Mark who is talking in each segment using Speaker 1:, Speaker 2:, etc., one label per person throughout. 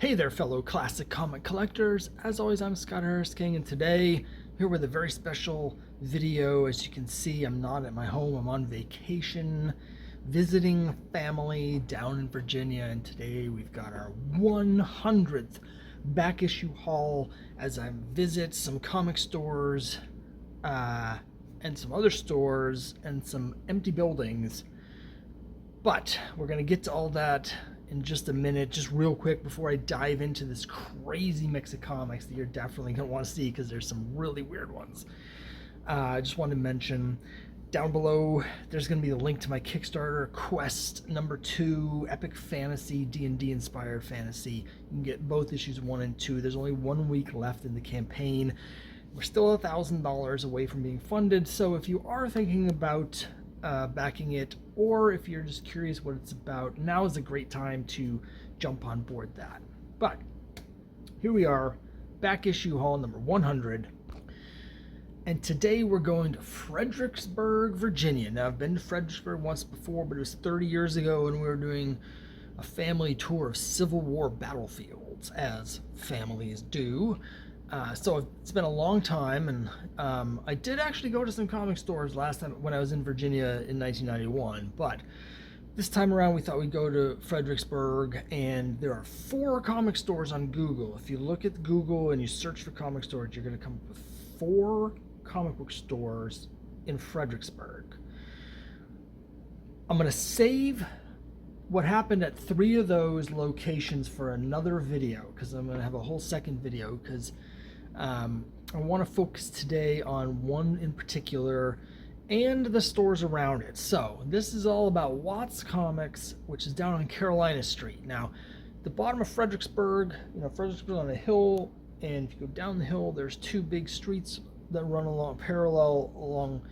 Speaker 1: Hey there, fellow classic comic collectors. As always, I'm Scott Harris King, and today I'm here with a very special video. As you can see, I'm not at my home. I'm on vacation, visiting family down in Virginia, and today we've got our 100th back issue haul as I visit some comic stores and some other stores and some empty buildings. But we're going to get to all that in just a minute. Just real quick before I dive into this crazy mix of comics that you're definitely going to want to see, because there's some really weird ones. I just wanted to mention down below there's going to be a link to my Kickstarter Quest #2 epic fantasy D&D inspired fantasy. You can get both issues 1 and 2. There's only 1 week left in the campaign. We're still $1,000 away from being funded, so if you are thinking about backing it, or if you're just curious what it's about, now is a great time to jump on board that. But here we are, back issue haul number 100, and today we're going to Fredericksburg, Virginia. Now, I've been to Fredericksburg once before, but it was 30 years ago, and we were doing a family tour of Civil War battlefields, as families do. So it's been a long time, and I did actually go to some comic stores last time when I was in Virginia in 1991, but this time around we thought we'd go to Fredericksburg, and there are 4 comic stores on Google. If you look at Google and you search for comic stores, you're going to come up with 4 comic book stores in Fredericksburg. I'm going to save what happened at 3 of those locations for another video, because I'm going to have a whole second video, because I want to focus today on one in particular and the stores around it. So this is all about Watts Comics, which is down on Carolina Street. Now, the bottom of Fredericksburg, Fredericksburg on a hill, and if you go down the hill, there's 2 big streets that run along parallel along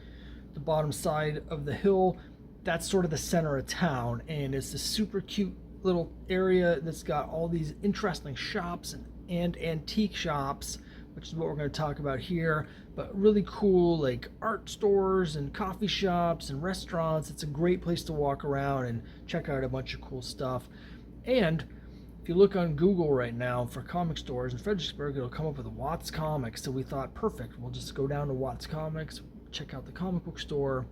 Speaker 1: the bottom side of the hill. That's sort of the center of town, and it's a super cute little area that's got all these interesting shops and antique shops, which is what we're going to talk about here, but really cool like art stores and coffee shops and restaurants. It's a great place to walk around and check out a bunch of cool stuff. And if you look on Google right now for comic stores in Fredericksburg, it'll come up with Watts Comics. So we thought, perfect, we'll just go down to Watts Comics, check out the comic book store,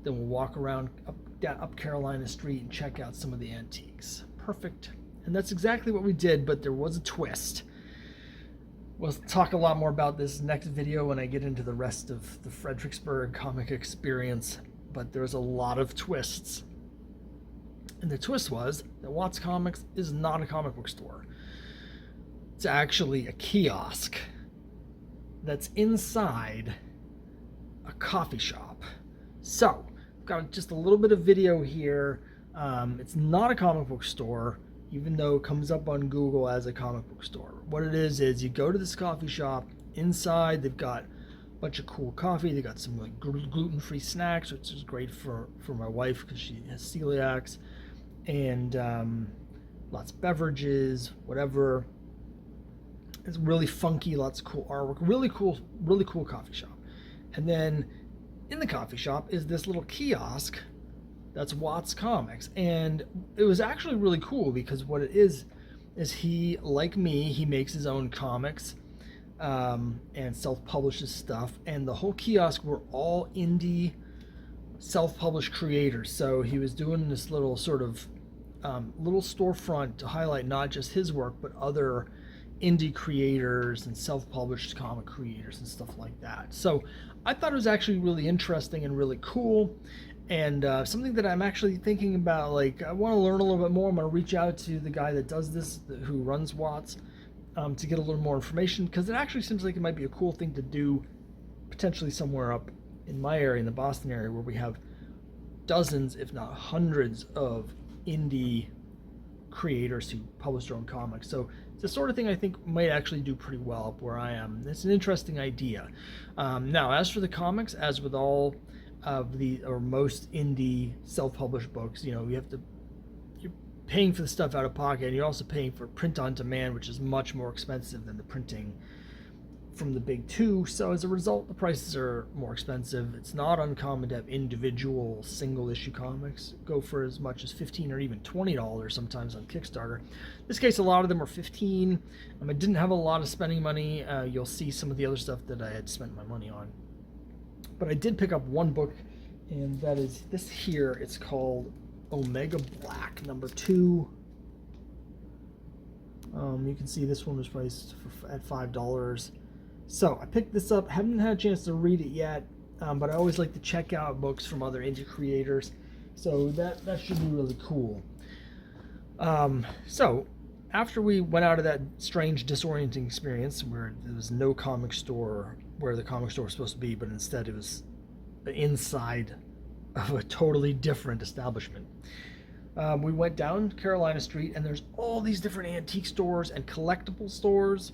Speaker 1: then we'll walk around up Carolina Street and check out some of the antiques. Perfect. And that's exactly what we did, but there was a twist. We'll talk a lot more about this next video when I get into the rest of the Fredericksburg comic experience, but there's a lot of twists. And the twist was that Watts Comics is not a comic book store. It's actually a kiosk that's inside a coffee shop. So, I've got just a little bit of video here. It's not a comic book store, even though it comes up on Google as a comic book store. What it is you go to this coffee shop. Inside, they've got a bunch of cool coffee. They got some like gluten-free snacks, which is great for my wife because she has celiacs, and lots of beverages, whatever. It's really funky, lots of cool artwork, really cool coffee shop. And then in the coffee shop is this little kiosk that's Watts Comics, and it was actually really cool because what it is he, like me, he makes his own comics and self-publishes stuff, and the whole kiosk were all indie self-published creators. So he was doing this little sort of little storefront to highlight not just his work but other indie creators and self-published comic creators and stuff like that. So I thought it was actually really interesting and really cool, and something that I'm actually thinking about. Like, I want to learn a little bit more. I'm going to reach out to the guy that does this, who runs Watts, to get a little more information, because it actually seems like it might be a cool thing to do potentially somewhere up in my area, in the Boston area, where we have dozens, if not hundreds, of indie creators who publish their own comics. So it's the sort of thing I think might actually do pretty well up where I am. It's an interesting idea. Now, as for the comics, as with all of the or most indie self-published books, you're paying for the stuff out of pocket, and you're also paying for print on demand, which is much more expensive than the printing from the big two, so as a result the prices are more expensive. It's not uncommon to have individual single issue comics go for as much as $15 or even $20 sometimes on Kickstarter. In this case, a lot of them are $15. I didn't have a lot of spending money. You'll see some of the other stuff that I had spent my money on, but I did pick up one book, and that is this here. It's called Omega Black #2. You can see this one was priced at $5. So I picked this up. Haven't had a chance to read it yet, but I always like to check out books from other indie creators. So that should be really cool. So after we went out of that strange, disorienting experience where there was no comic store where the comic store was supposed to be, but instead it was inside of a totally different establishment. We went down Carolina Street, and there's all these different antique stores and collectible stores.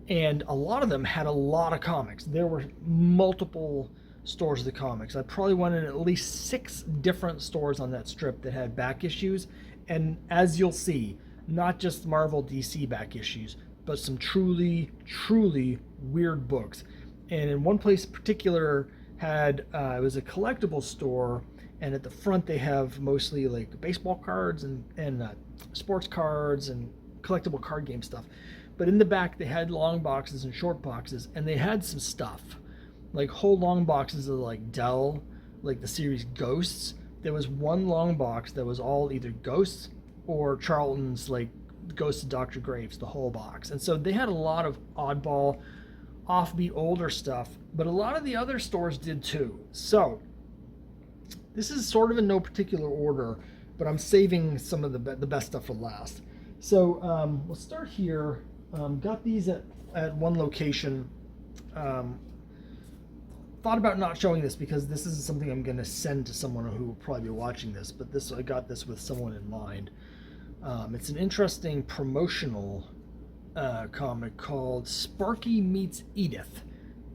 Speaker 1: And a lot of them had a lot of comics. There were multiple stores of the comics. I probably went in at least 6 different stores on that strip that had back issues. And as you'll see, not just Marvel DC back issues, but some truly, truly weird books. And in one place in particular had, it was a collectible store, and at the front they have mostly like baseball cards and sports cards and collectible card game stuff. But in the back, they had long boxes and short boxes, and they had some stuff, like whole long boxes of like Dell, like the series Ghosts. There was one long box that was all either Ghosts or Charlton's, like Ghosts of Dr. Graves, the whole box. And so they had a lot of oddball, offbeat, older stuff, but a lot of the other stores did too. So this is sort of in no particular order, but I'm saving some of the best stuff for last. So we'll start here. Got these at one location. Thought about not showing this because this isn't something I'm going to send to someone who will probably be watching this, but I got this with someone in mind. It's an interesting promotional comic called Sparky Meets Edith.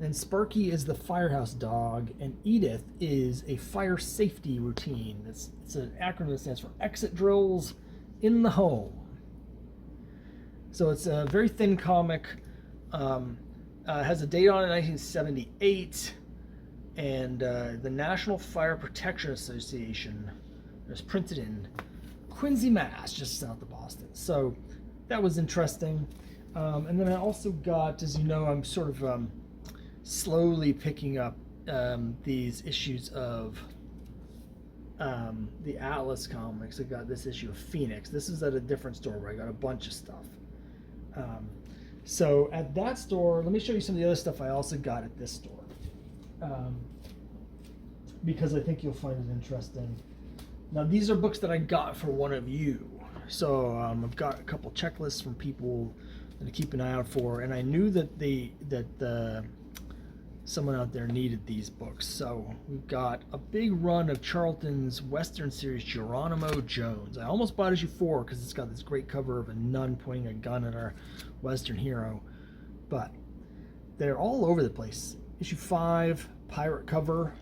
Speaker 1: And Sparky is the firehouse dog, and Edith is a fire safety routine. It's an acronym that stands for Exit Drills in the Home. So it's a very thin comic. Has a date on it, 1978, and the National Fire Protection Association is printed in Quincy, Mass, just south of Boston. So that was interesting. And then I also got, as you know, I'm sort of slowly picking up these issues of the Atlas comics. I got this issue of Phoenix. This is at a different store where I got a bunch of stuff. So at that store, let me show you some of the other stuff I also got at this store, because I think you'll find it interesting. Now these are books that I got for one of you. So I've got a couple checklists from people that I keep an eye out for, and I knew that someone out there needed these books. So we've got a big run of Charlton's Western series, Geronimo Jones. I almost bought issue 4 because it's got this great cover of a nun pointing a gun at our Western hero, but they're all over the place. Issue 5, pirate cover.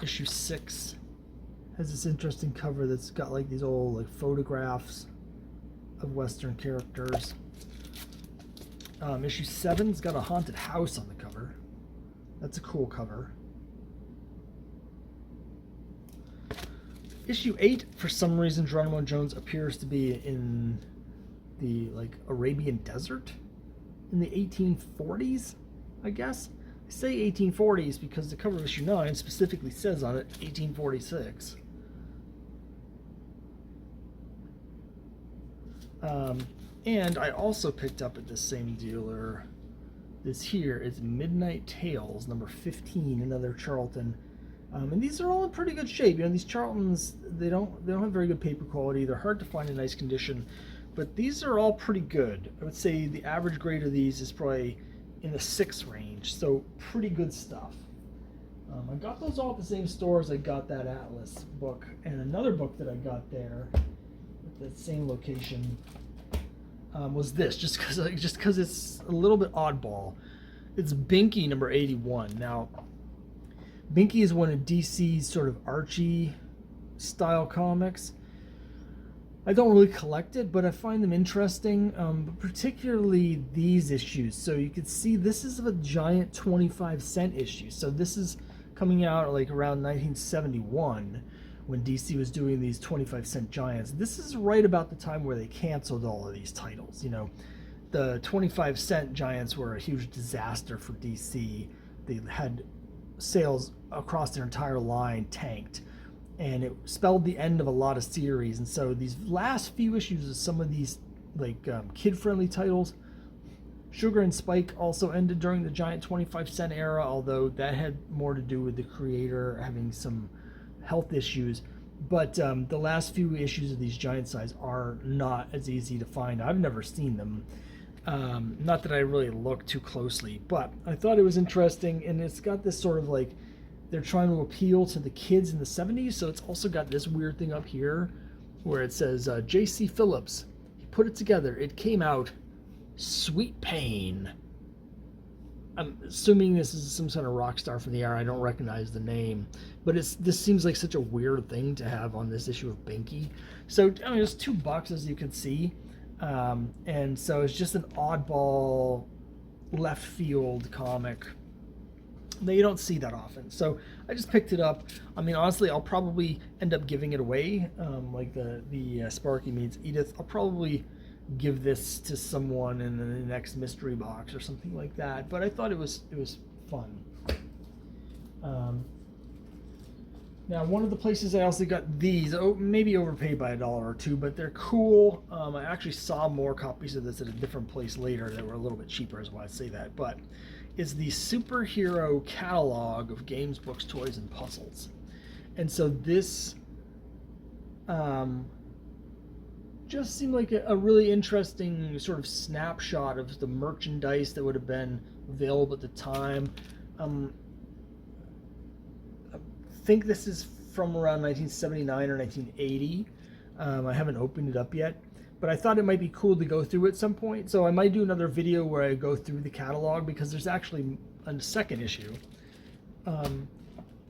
Speaker 1: Issue 6 has this interesting cover that's got like these old like photographs of Western characters. Issue 7's got a haunted house on the cover. That's a cool cover. Issue 8, for some reason, Geronimo Jones appears to be in the like Arabian desert in the 1840s, I guess. I say 1840s because the cover of issue 9 specifically says on it 1846. And I also picked up at the same dealer, this here is Midnight Tales, number 15, another Charlton. And these are all in pretty good shape. You know, these Charltons, they don't have very good paper quality. They're hard to find in nice condition, but these are all pretty good. I would say the average grade of these is probably in the 6 range, so pretty good stuff. I got those all at the same store as I got that Atlas book, and another book that I got there at that same location was this, just because it's a little bit oddball. It's Binky number 81. Now, Binky is one of DC's sort of Archie style comics. I don't really collect it, but I find them interesting, particularly these issues. So you can see this is a giant 25-cent issue. So this is coming out like around 1971 when DC was doing these 25-cent giants. This is right about the time where they canceled all of these titles. You know, the 25-cent giants were a huge disaster for DC. They had sales across their entire line tanked, and it spelled the end of a lot of series. And so these last few issues of some of these like kid-friendly titles, Sugar and Spike also ended during the giant 25-cent era, although that had more to do with the creator having some health issues. But the last few issues of these giant size are not as easy to find. I've never seen them. Not that I really look too closely, but I thought it was interesting, and it's got this sort of like, they're trying to appeal to the kids in the 70s, so it's also got this weird thing up here where it says J.C. Phillips. He put it together. It came out Sweet Pain. I'm assuming this is some sort of rock star from the era. I don't recognize the name, but this seems like such a weird thing to have on this issue of Binky. So I mean, it's $2 as you can see, and so it's just an oddball left field comic that you don't see that often. So I just picked it up. I mean, honestly, I'll probably end up giving it away, like the Sparky Meets Edith. I'll probably give this to someone in the next mystery box or something like that. But I thought it was fun. Now, one of the places I also got these, maybe overpaid by $1 or $2, but they're cool. I actually saw more copies of this at a different place later that were a little bit cheaper, is why I say that. But it's the superhero catalog of games, books, toys, and puzzles. And so this just seemed like a really interesting sort of snapshot of the merchandise that would have been available at the time. I think this is from around 1979 or 1980. I haven't opened it up yet, but I thought it might be cool to go through at some point. So I might do another video where I go through the catalog, because there's actually a second issue.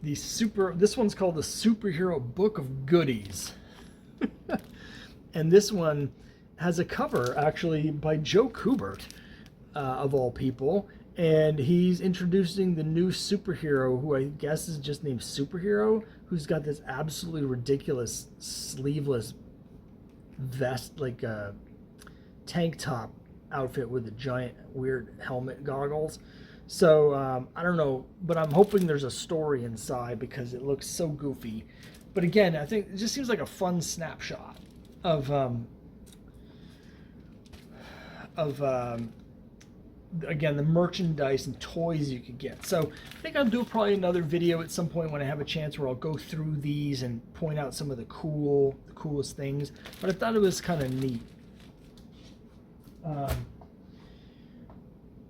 Speaker 1: This one's called the Superhero Book of Goodies. And this one has a cover actually by Joe Kubert, of all people. And he's introducing the new superhero, who I guess is just named Superhero, who's got this absolutely ridiculous sleeveless vest, like a tank top outfit with a giant weird helmet goggles. So I don't know, but I'm hoping there's a story inside because it looks so goofy. But again, I think it just seems like a fun snapshot of again, the merchandise and toys you could get. So I think I'll do probably another video at some point when I have a chance where I'll go through these and point out some of the coolest things. But I thought it was kind of neat.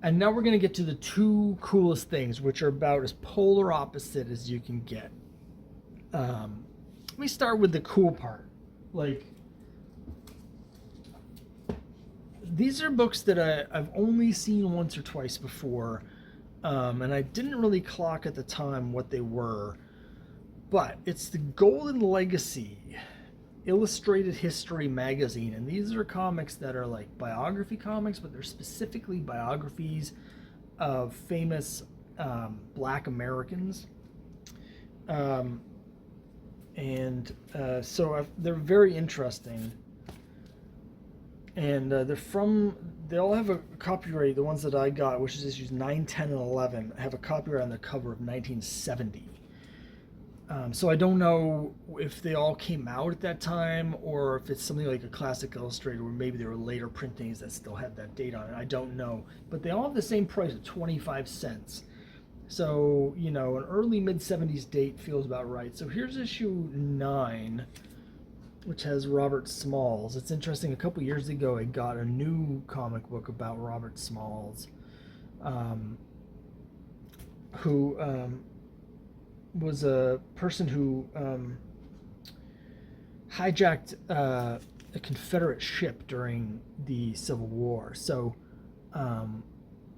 Speaker 1: And now we're going to get to the two coolest things, which are about as polar opposite as you can get. Let me start with the cool part. Like, these are books that I've only seen once or twice before, and I didn't really clock at the time what they were, but it's the Golden Legacy Illustrated History magazine, and these are comics that are like biography comics, but they're specifically biographies of famous Black Americans, so they're very interesting. And they all have a copyright. The ones that I got, which is issues 9, 10, and 11, have a copyright on the cover of 1970. So I don't know if they all came out at that time, or if it's something like a classic illustrator, where maybe there were later printings that still had that date on it. I don't know. But they all have the same price of 25 cents. So, you know, an early mid-70s date feels about right. So here's issue 9. Which has Robert Smalls. It's interesting, a couple years ago I got a new comic book about Robert Smalls, who was a person who hijacked a Confederate ship during the Civil War. So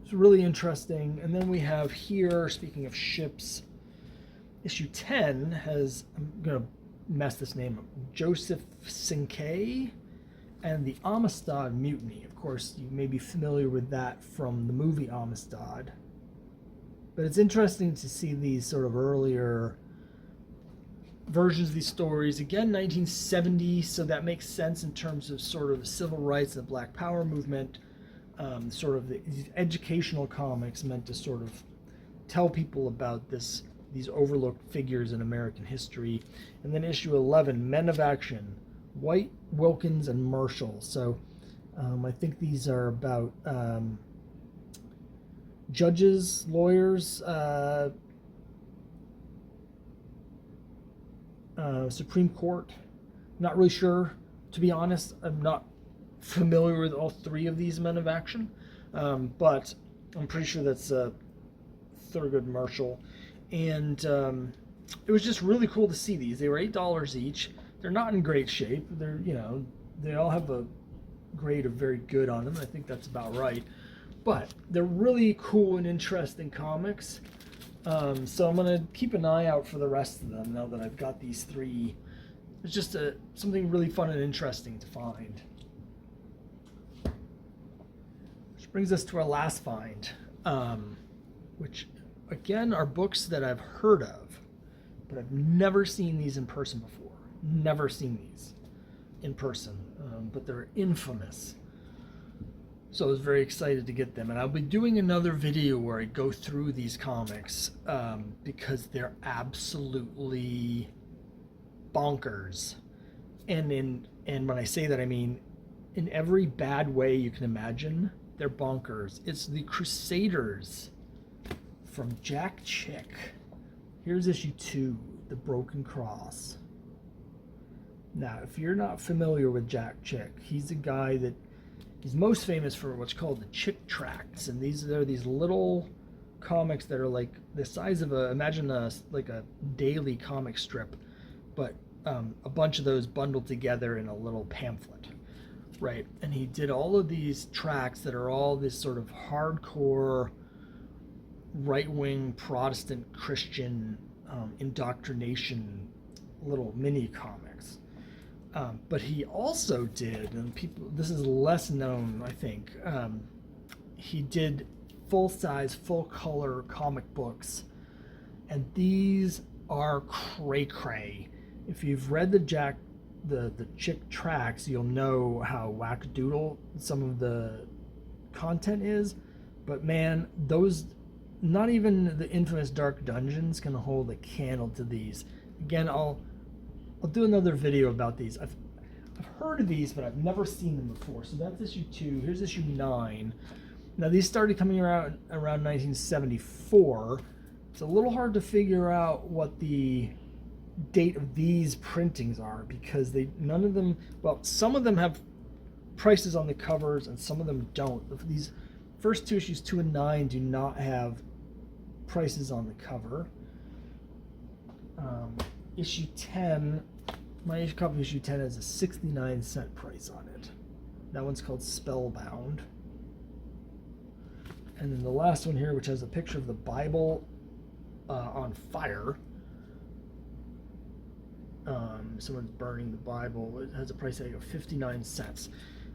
Speaker 1: it's really interesting. And then we have here, speaking of ships, issue 10 has, I'm going to mess this name up, Joseph Sinkay, and the Amistad Mutiny. Of course, you may be familiar with that from the movie Amistad. But it's interesting to see these sort of earlier versions of these stories. Again, 1970, so that makes sense in terms of sort of the civil rights and the Black Power movement. Sort of these educational comics meant to sort of tell people about these overlooked figures in American history. And then issue 11, Men of Action, White, Wilkins, and Marshall. So I think these are about judges, lawyers, Supreme Court. Not really sure, to be honest. I'm not familiar with all three of these Men of Action, but I'm pretty sure that's Thurgood Marshall. And it was just really cool to see these. They were $8 each. They're not in great shape. They're, they all have a grade of very good on them. I think that's about right. But they're really cool and interesting comics. So I'm going to keep an eye out for the rest of them now that I've got these three. It's just something really fun and interesting to find. Which brings us to our last find, which again are books that I've heard of, but I've never seen these in person before. Never seen these in person, but they're infamous. So I was very excited to get them, and I'll be doing another video where I go through these comics because they're absolutely bonkers. And when I say that, I mean in every bad way you can imagine. They're bonkers. It's the Crusaders from Jack Chick. Here's issue 2, The Broken Cross. Now, if you're not familiar with Jack Chick, he's a guy that he's most famous for what's called the Chick Tracts, and these are these little comics that are like the size of imagine like a daily comic strip, but a bunch of those bundled together in a little pamphlet, right? And he did all of these tracts that are all this sort of hardcore right-wing Protestant Christian indoctrination little mini comics. But he also did, and this is less known, I think, he did full-size, full-color comic books, and these are cray-cray. If you've read the Chick Tracts, you'll know how wackadoodle some of the content is, but man, those, not even the infamous Dark Dungeons can hold a candle to these. Again, I'll do another video about these. I've heard of these, but I've never seen them before. So that's issue 2. Here's issue 9. Now these started coming around 1974. It's a little hard to figure out what the date of these printings are because none of them, well, some of them have prices on the covers and some of them don't. These first 2 issues, 2 and 9, do not have prices on the cover. Issue 10, my copy of issue 10 has a 69-cent price on it. That one's called Spellbound. And then the last one here, which has a picture of the Bible on fire. Someone's burning the Bible. It has a price tag of 59 cents.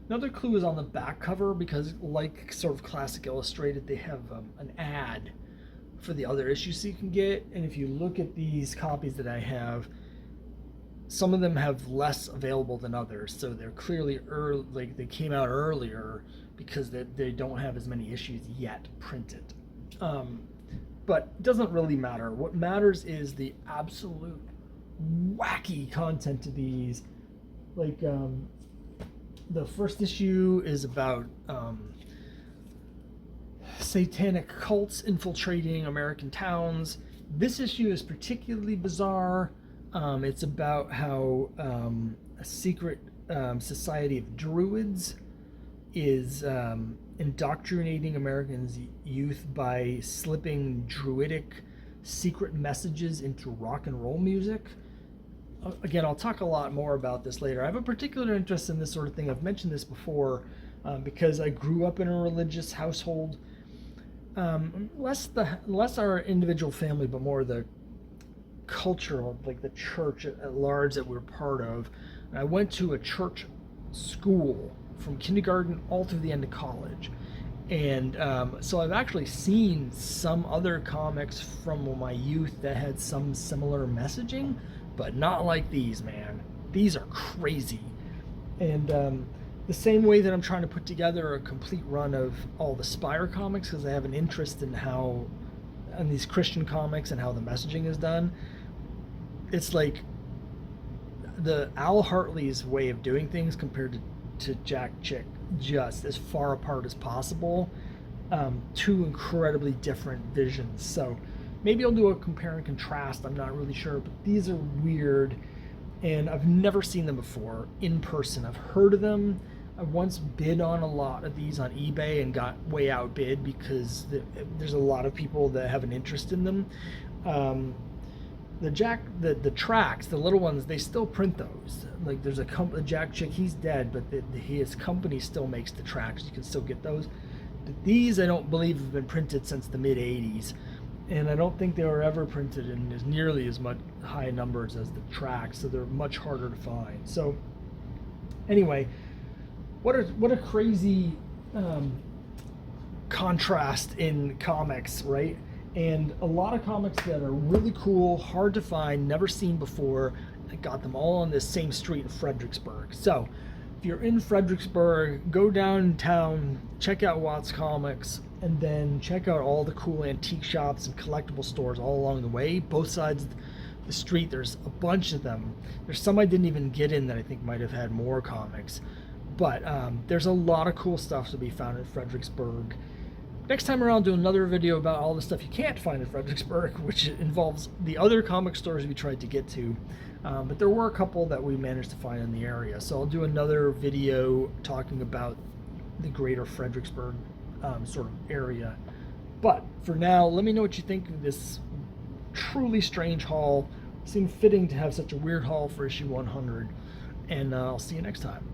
Speaker 1: Another clue is on the back cover because, like sort of Classic Illustrated, they have an ad for the other issues so you can get. And if you look at these copies that I have, some of them have less available than others, so they're clearly early, like they came out earlier because they don't have as many issues yet printed. But it doesn't really matter. What matters is the absolute wacky content of these. Like the first issue is about satanic cults infiltrating American towns. This issue is particularly bizarre. It's about how a secret society of druids is indoctrinating Americans' youth by slipping druidic secret messages into rock and roll music. Again, I'll talk a lot more about this later. I have a particular interest in this sort of thing. I've mentioned this before because I grew up in a religious household. Less our individual family, but more the culture of like the church at large that we're part of. And I went to a church school from kindergarten all through the end of college. And so I've actually seen some other comics from my youth that had some similar messaging, but not like these, man. These are crazy. And the same way that I'm trying to put together a complete run of all the Spire comics, because I have an interest in how, in these Christian comics and how the messaging is done. It's like the Al Hartley's way of doing things compared to Jack Chick, just as far apart as possible. Two incredibly different visions. So maybe I'll do a compare and contrast. I'm not really sure, but these are weird, and I've never seen them before in person. I've heard of them. I once bid on a lot of these on eBay and got way outbid because there's a lot of people that have an interest in them. The tracks, the little ones, they still print those. Like there's a Jack Chick, he's dead, but his company still makes the tracks. You can still get those. But these I don't believe have been printed since the mid '80s, and I don't think they were ever printed in as nearly as much high numbers as the tracks, so they're much harder to find. So anyway, what a crazy contrast in comics, right? And a lot of comics that are really cool, hard to find, never seen before. I got them all on this same street in Fredericksburg. So if you're in Fredericksburg, go downtown, check out Watts Comics, and then check out all the cool antique shops and collectible stores all along the way. Both sides of the street, there's a bunch of them. There's some I didn't even get in that I think might have had more comics. But there's a lot of cool stuff to be found in Fredericksburg. Next time around, I'll do another video about all the stuff you can't find in Fredericksburg, which involves the other comic stores we tried to get to. But there were a couple that we managed to find in the area. So I'll do another video talking about the greater Fredericksburg sort of area. But for now, let me know what you think of this truly strange haul. It seemed fitting to have such a weird haul for issue 100. And I'll see you next time.